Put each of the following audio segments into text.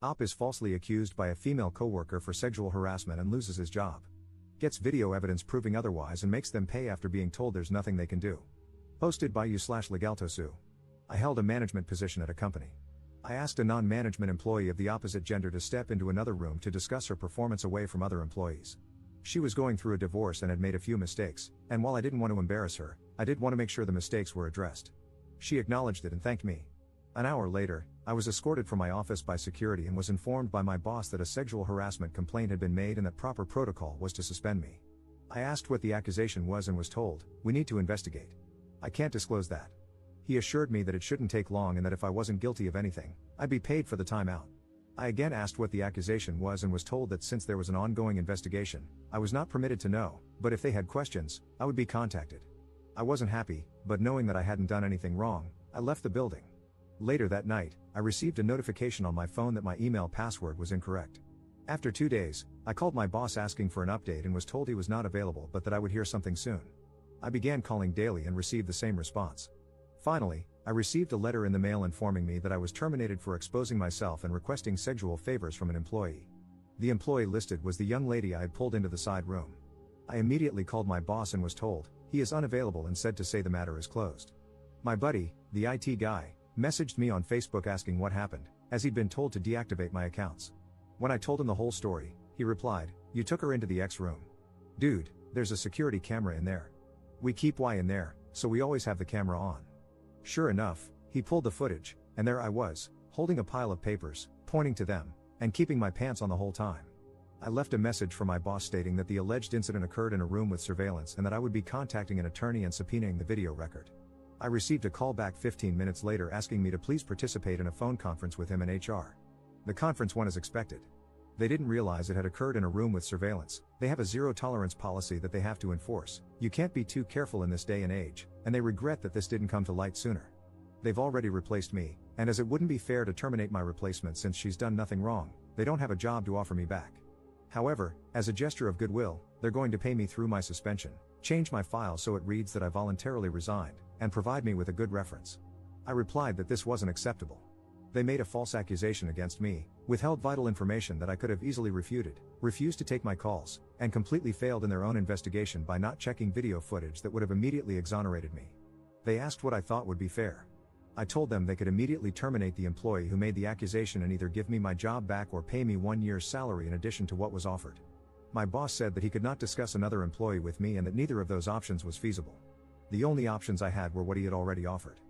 Op is falsely accused by a female coworker for sexual harassment and loses his job. Gets video evidence proving otherwise and makes them pay after being told there's nothing they can do. Posted by you/legaltosu. I held a management position at a company. I asked a non-management employee of the opposite gender to step into another room to discuss her performance away from other employees. She was going through a divorce and had made a few mistakes, and while I didn't want to embarrass her, I did want to make sure the mistakes were addressed. She acknowledged it and thanked me. An hour later, I was escorted from my office by security and was informed by my boss that a sexual harassment complaint had been made and that proper protocol was to suspend me. I asked what the accusation was and was told, "We need to investigate. I can't disclose that." He assured me that it shouldn't take long and that if I wasn't guilty of anything, I'd be paid for the time out. I again asked what the accusation was and was told that since there was an ongoing investigation, I was not permitted to know, but if they had questions, I would be contacted. I wasn't happy, but knowing that I hadn't done anything wrong, I left the building. Later that night, I received a notification on my phone that my email password was incorrect. After 2 days, I called my boss asking for an update and was told he was not available but that I would hear something soon. I began calling daily and received the same response. Finally, I received a letter in the mail informing me that I was terminated for exposing myself and requesting sexual favors from an employee. The employee listed was the young lady I had pulled into the side room. I immediately called my boss and was told, he is unavailable and said to say the matter is closed. My buddy, the IT guy, messaged me on Facebook asking what happened, as he'd been told to deactivate my accounts. When I told him the whole story, he replied, "You took her into the X room. Dude, there's a security camera in there. We keep Y in there, so we always have the camera on." Sure enough, he pulled the footage, and there I was, holding a pile of papers, pointing to them, and keeping my pants on the whole time. I left a message for my boss stating that the alleged incident occurred in a room with surveillance and that I would be contacting an attorney and subpoenaing the video record. I received a call back 15 minutes later asking me to please participate in a phone conference with him and HR. The conference went as expected. They didn't realize it had occurred in a room with surveillance. They have a zero-tolerance policy that they have to enforce. You can't be too careful in this day and age, and they regret that this didn't come to light sooner. They've already replaced me, and as it wouldn't be fair to terminate my replacement since she's done nothing wrong, they don't have a job to offer me back. However, as a gesture of goodwill, they're going to pay me through my suspension, change my file so it reads that I voluntarily resigned, and provide me with a good reference. I replied that this wasn't acceptable. They made a false accusation against me, withheld vital information that I could have easily refuted, refused to take my calls, and completely failed in their own investigation by not checking video footage that would have immediately exonerated me. They asked what I thought would be fair. I told them they could immediately terminate the employee who made the accusation and either give me my job back or pay me 1 year's salary in addition to what was offered. My boss said that he could not discuss another employee with me and that neither of those options was feasible. The only options I had were what he had already offered.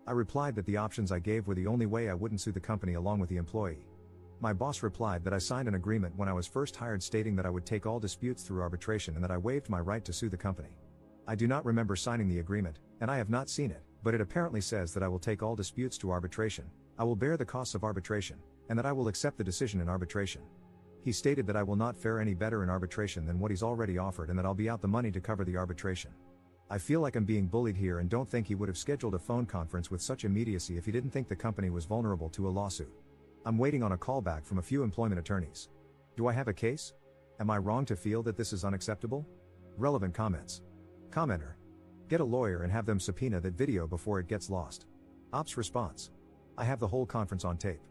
I replied that the options I gave were the only way I wouldn't sue the company along with the employee. My boss replied that I signed an agreement when I was first hired stating that I would take all disputes through arbitration and that I waived my right to sue the company. I do not remember signing the agreement, and I have not seen it, but it apparently says that I will take all disputes to arbitration, I will bear the costs of arbitration, and that I will accept the decision in arbitration. He stated that I will not fare any better in arbitration than what he's already offered and that I'll be out the money to cover the arbitration. I feel like I'm being bullied here and don't think he would have scheduled a phone conference with such immediacy if he didn't think the company was vulnerable to a lawsuit. I'm waiting on a call back from a few employment attorneys. Do I have a case? Am I wrong to feel that this is unacceptable? Relevant comments. Commenter. Get a lawyer and have them subpoena that video before it gets lost. Ops response. I have the whole conference on tape.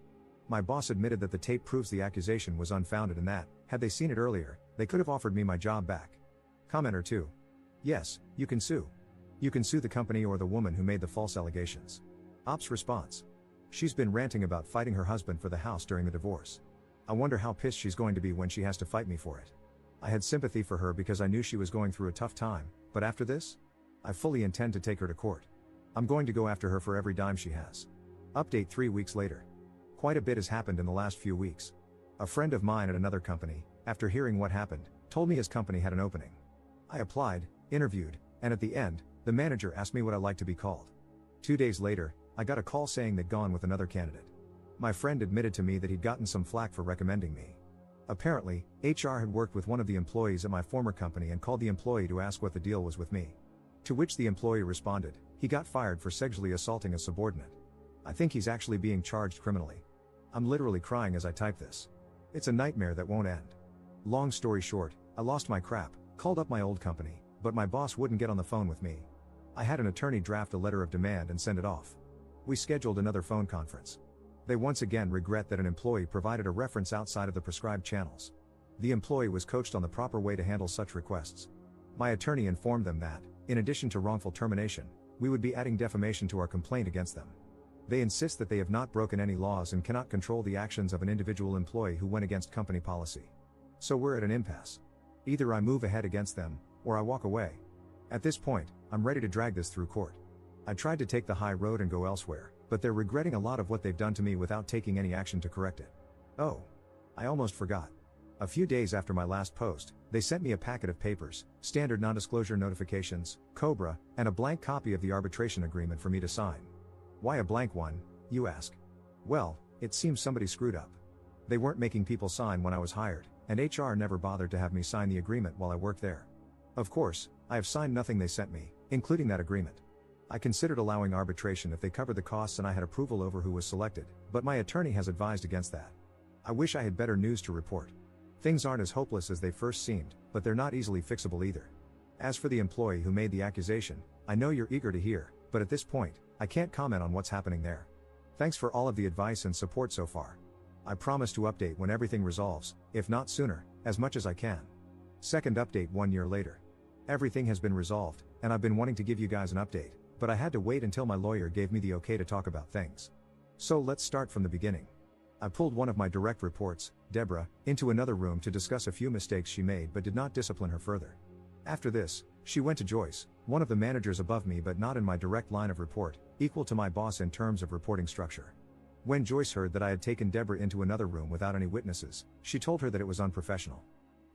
My boss admitted that the tape proves the accusation was unfounded and that, had they seen it earlier, they could have offered me my job back. Commenter 2. Yes, you can sue. You can sue the company or the woman who made the false allegations. Ops response. She's been ranting about fighting her husband for the house during the divorce. I wonder how pissed she's going to be when she has to fight me for it. I had sympathy for her because I knew she was going through a tough time, but after this? I fully intend to take her to court. I'm going to go after her for every dime she has. Update 3 weeks later. Quite a bit has happened in the last few weeks. A friend of mine at another company, after hearing what happened, told me his company had an opening. I applied, interviewed, and at the end, the manager asked me what I like to be called. 2 days later, I got a call saying they'd gone with another candidate. My friend admitted to me that he'd gotten some flack for recommending me. Apparently, HR had worked with one of the employees at my former company and called the employee to ask what the deal was with me. To which the employee responded, he got fired for sexually assaulting a subordinate. I think he's actually being charged criminally. I'm literally crying as I type this. It's a nightmare that won't end. Long story short, I lost my crap, called up my old company, but my boss wouldn't get on the phone with me. I had an attorney draft a letter of demand and send it off. We scheduled another phone conference. They once again regret that an employee provided a reference outside of the prescribed channels. The employee was coached on the proper way to handle such requests. My attorney informed them that, in addition to wrongful termination, we would be adding defamation to our complaint against them. They insist that they have not broken any laws and cannot control the actions of an individual employee who went against company policy. So we're at an impasse. Either I move ahead against them, or I walk away. At this point, I'm ready to drag this through court. I tried to take the high road and go elsewhere, but they're regretting a lot of what they've done to me without taking any action to correct it. Oh, I almost forgot. A few days after my last post, they sent me a packet of papers, standard non-disclosure notifications, COBRA, and a blank copy of the arbitration agreement for me to sign. Why a blank one, you ask? Well, it seems somebody screwed up. They weren't making people sign when I was hired, and HR never bothered to have me sign the agreement while I worked there. Of course, I have signed nothing they sent me, including that agreement. I considered allowing arbitration if they covered the costs and I had approval over who was selected, but my attorney has advised against that. I wish I had better news to report. Things aren't as hopeless as they first seemed, but they're not easily fixable either. As for the employee who made the accusation, I know you're eager to hear, but at this point, I can't comment on what's happening there. Thanks for all of the advice and support so far. I promise to update when everything resolves, if not sooner, as much as I can. Second update 1 year later. Everything has been resolved, and I've been wanting to give you guys an update, but I had to wait until my lawyer gave me the okay to talk about things. So let's start from the beginning. I pulled one of my direct reports, Deborah, into another room to discuss a few mistakes she made but did not discipline her further. After this, she went to Joyce, one of the managers above me but not in my direct line of report, equal to my boss in terms of reporting structure. When Joyce heard that I had taken Deborah into another room without any witnesses, she told her that it was unprofessional.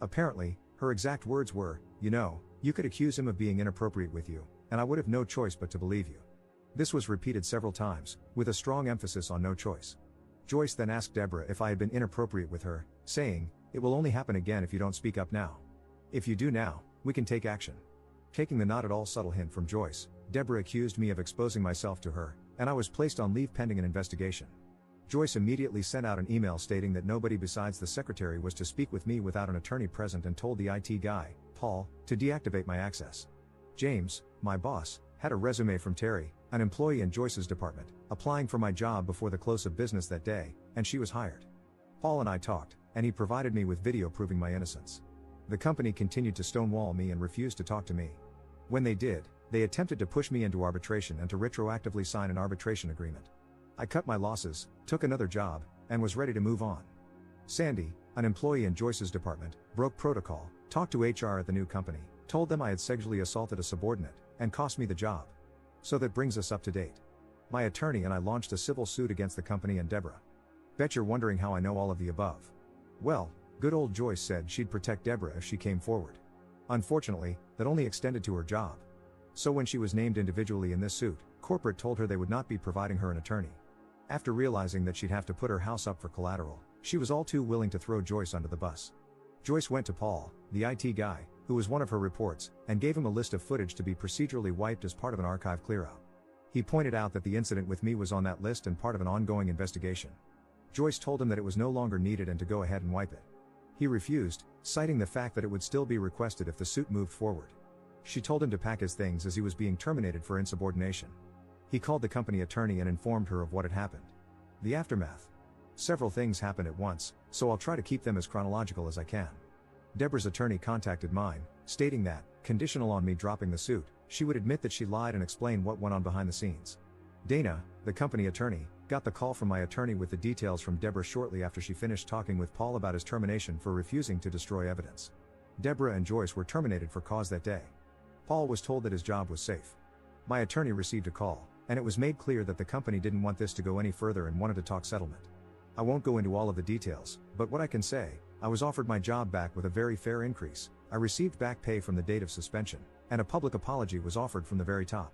Apparently, her exact words were, you could accuse him of being inappropriate with you, and I would have no choice but to believe you. This was repeated several times, with a strong emphasis on no choice. Joyce then asked Deborah if I had been inappropriate with her, saying, "It will only happen again if you don't speak up now. If you do now, we can take action." Taking the not at all subtle hint from Joyce, Deborah accused me of exposing myself to her, and I was placed on leave pending an investigation. Joyce immediately sent out an email stating that nobody besides the secretary was to speak with me without an attorney present and told the IT guy, Paul, to deactivate my access. James, my boss, had a resume from Terry, an employee in Joyce's department, applying for my job before the close of business that day, and she was hired. Paul and I talked, and he provided me with video proving my innocence. The company continued to stonewall me and refused to talk to me. When they did, they attempted to push me into arbitration and to retroactively sign an arbitration agreement. I cut my losses, took another job, and was ready to move on. Sandy, an employee in Joyce's department, broke protocol, talked to HR at the new company, told them I had sexually assaulted a subordinate, and cost me the job. So that brings us up to date. My attorney and I launched a civil suit against the company and Deborah. Bet you're wondering how I know all of the above. Well, good old Joyce said she'd protect Deborah if she came forward. Unfortunately, that only extended to her job. So when she was named individually in this suit, corporate told her they would not be providing her an attorney. After realizing that she'd have to put her house up for collateral, she was all too willing to throw Joyce under the bus. Joyce went to Paul, the IT guy, who was one of her reports, and gave him a list of footage to be procedurally wiped as part of an archive clearout. He pointed out that the incident with me was on that list and part of an ongoing investigation. Joyce told him that it was no longer needed and to go ahead and wipe it. He refused, citing the fact that it would still be requested if the suit moved forward. She told him to pack his things as he was being terminated for insubordination. He called the company attorney and informed her of what had happened. The aftermath. Several things happened at once, so I'll try to keep them as chronological as I can. Deborah's attorney contacted mine, stating that, conditional on me dropping the suit, she would admit that she lied and explain what went on behind the scenes. Dana, the company attorney, got the call from my attorney with the details from Deborah shortly after she finished talking with Paul about his termination for refusing to destroy evidence. Deborah and Joyce were terminated for cause that day. Paul was told that his job was safe. My attorney received a call, and it was made clear that the company didn't want this to go any further and wanted to talk settlement. I won't go into all of the details, but what I can say, I was offered my job back with a very fair increase, I received back pay from the date of suspension, and a public apology was offered from the very top.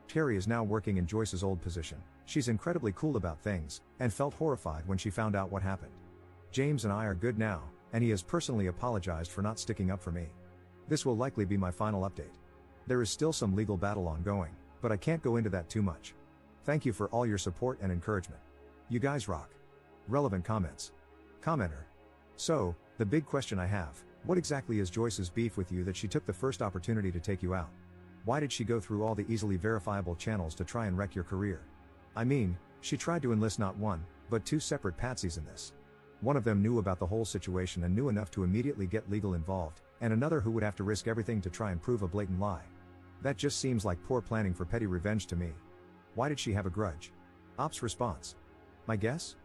Terry is now working in Joyce's old position. She's incredibly cool about things, and felt horrified when she found out what happened. James and I are good now, and he has personally apologized for not sticking up for me. This will likely be my final update. There is still some legal battle ongoing, but I can't go into that too much. Thank you for all your support and encouragement. You guys rock. Relevant comments. Commenter. So, the big question I have, what exactly is Joyce's beef with you that she took the first opportunity to take you out? Why did she go through all the easily verifiable channels to try and wreck your career? I mean, she tried to enlist not one, But two separate patsies in this. One of them knew about the whole situation and knew enough to immediately get legal involved, and another who would have to risk everything to try and prove a blatant lie. That just seems like poor planning for petty revenge to me. Why did she have a grudge? Ops response. My guess?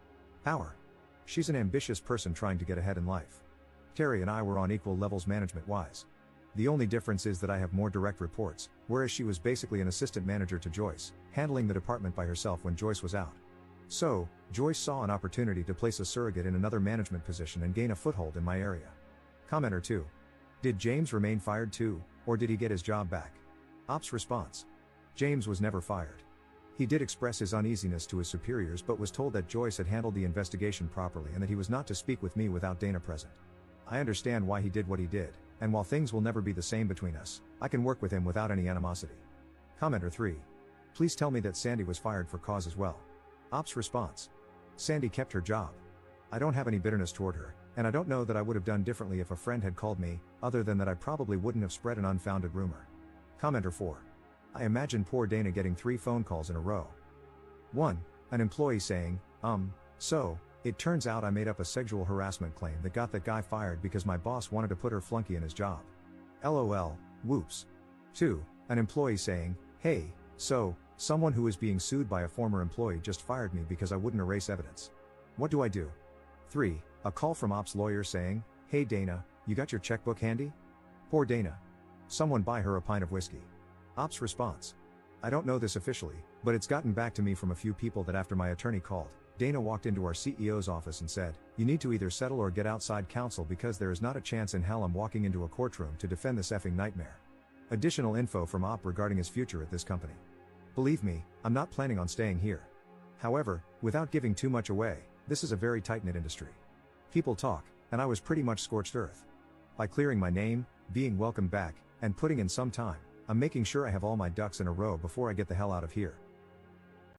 Power. She's an ambitious person trying to get ahead in life. Terry and I were on equal levels management-wise. The only difference is that I have more direct reports, whereas she was basically an assistant manager to Joyce, handling the department by herself when Joyce was out. So, Joyce saw an opportunity to place a surrogate in another management position and gain a foothold in my area. Commenter 2. Did James remain fired too, or did he get his job back? Ops response. James was never fired. He did express his uneasiness to his superiors but was told that Joyce had handled the investigation properly and that he was not to speak with me without Dana present. I understand why he did what he did, and while things will never be the same between us, I can work with him without any animosity. Commenter 3. Please tell me that Sandy was fired for cause as well. Ops response. Sandy kept her job. I don't have any bitterness toward her, and I don't know that I would have done differently if a friend had called me, other than that I probably wouldn't have spread an unfounded rumor. Commenter 4. I imagine poor Dana getting 3 phone calls in a row. 1. An employee saying, so, it turns out I made up a sexual harassment claim that got that guy fired because my boss wanted to put her flunky in his job. LOL, whoops. 2. An employee saying, hey, so, someone who is being sued by a former employee just fired me because I wouldn't erase evidence. What do I do? 3. A call from ops lawyer saying, hey Dana, you got your checkbook handy? Poor Dana. Someone buy her a pint of whiskey. Ops response. I don't know this officially, but it's gotten back to me from a few people that after my attorney called, Dana walked into our CEO's office and said, you need to either settle or get outside counsel because there is not a chance in hell I'm walking into a courtroom to defend this effing nightmare. Additional info from Op regarding his future at this company. Believe me, I'm not planning on staying here. However, without giving too much away, this is a very tight-knit industry. People talk, and I was pretty much scorched earth. By clearing my name, being welcomed back, and putting in some time, I'm making sure I have all my ducks in a row before I get the hell out of here.